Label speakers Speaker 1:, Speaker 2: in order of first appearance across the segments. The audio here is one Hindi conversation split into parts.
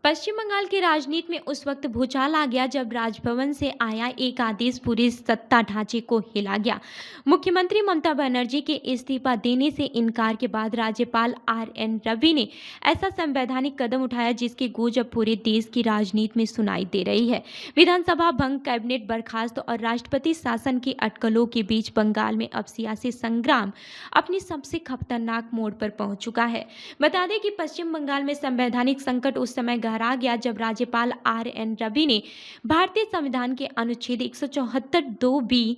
Speaker 1: पश्चिम बंगाल की राजनीति में उस वक्त भूचाल आ गया जब राजभवन से आया एक आदेश पूरे सत्ता ढांचे को हिला गया। मुख्यमंत्री ममता बनर्जी के इस्तीफा देने से इनकार के बाद राज्यपाल आर.एन. रवि ने ऐसा संवैधानिक कदम उठाया जिसकी गूंज अब पूरे देश की राजनीति में सुनाई दे रही है। विधानसभा भंग, कैबिनेट बर्खास्त और राष्ट्रपति शासन की अटकलों के बीच बंगाल में अब सियासी संग्राम अपनी सबसे खतरनाक मोड़ पर पहुंच चुका है। बता दें कि पश्चिम बंगाल में संवैधानिक संकट उस समय गहरा गया जब राज्यपाल आर.एन. रवि ने भारतीय संविधान के अनुच्छेद 174(2)(b)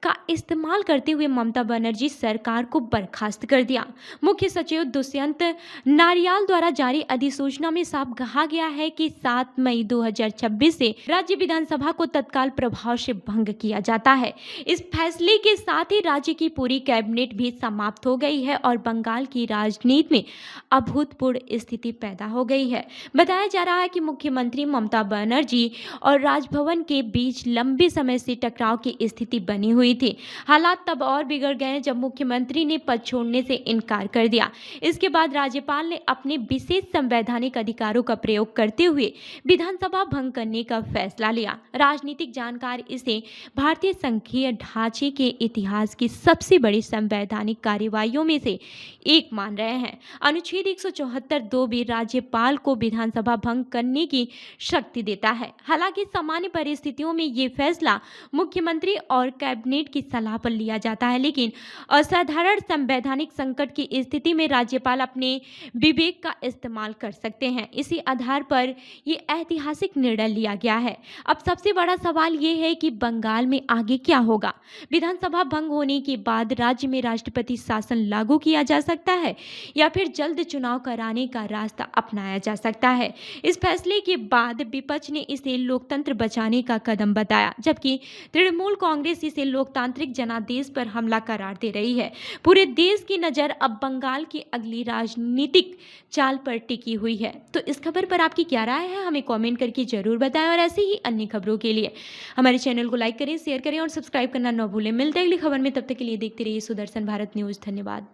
Speaker 1: का इस्तेमाल करते हुए ममता बनर्जी सरकार को बर्खास्त कर दिया। मुख्य सचिव दुष्यंत नारियाल द्वारा जारी अधिसूचना में साफ कहा गया है कि 7 मई 2026 से राज्य विधानसभा को तत्काल प्रभाव से भंग किया जाता है। इस फैसले के साथ ही राज्य की पूरी कैबिनेट भी समाप्त हो गई है और बंगाल की राजनीति में अभूतपूर्व स्थिति पैदा हो गई है। बताया जा रहा है कि मुख्यमंत्री ममता बनर्जी और राजभवन के बीच लंबे समय से टकराव की स्थिति बनी हुई थी। हालात तब और बिगड़ गए जब मुख्यमंत्री ने पद छोड़ने से इनकार कर दिया। इसके बाद राज्यपाल ने अपने विशेष संवैधानिक अधिकारों का प्रयोग करते हुए विधानसभा भंग करने का फैसला लिया। राजनीतिक जानकार इसे भारतीय संघीय ढांचे के इतिहास की सबसे बड़ी संवैधानिक कार्रवाइयों में से एक मान रहे हैं। अनुच्छेद 174(2) भी राज्यपाल को विधानसभा भंग करने की शक्ति देता है। हालांकि सामान्य परिस्थितियों में ये फैसला मुख्यमंत्री और कैबिनेट की सलाह पर लिया जाता है, लेकिन असाधारण संवैधानिक संकट की स्थिति में राज्यपाल अपने विवेक का इस्तेमाल कर सकते हैं। इसी आधार पर ये ऐतिहासिक निर्णय लिया गया है। अब सबसे बड़ा सवाल ये है कि बंगाल में आगे क्या होगा। विधानसभा भंग होने के बाद राज्य में राष्ट्रपति शासन लागू किया जा सकता है या फिर जल्द चुनाव कराने का रास्ता अपनाया जा सकता है। इस फैसले के बाद विपक्ष ने इसे लोकतंत्र बचाने का कदम बताया, जबकि तृणमूल कांग्रेस इसे लोकतांत्रिक जनादेश पर हमला करार दे रही है। पूरे देश की नज़र अब बंगाल की अगली राजनीतिक चाल पर टिकी हुई है। तो इस खबर पर आपकी क्या राय है, हमें कमेंट करके जरूर बताएं और ऐसे ही अन्य खबरों के लिए हमारे चैनल को लाइक करें, शेयर करें और सब्सक्राइब करना न भूलें। मिलते हैं अगली खबर में, तब तक के लिए देखते रहिए सुदर्शन भारत न्यूज़। धन्यवाद।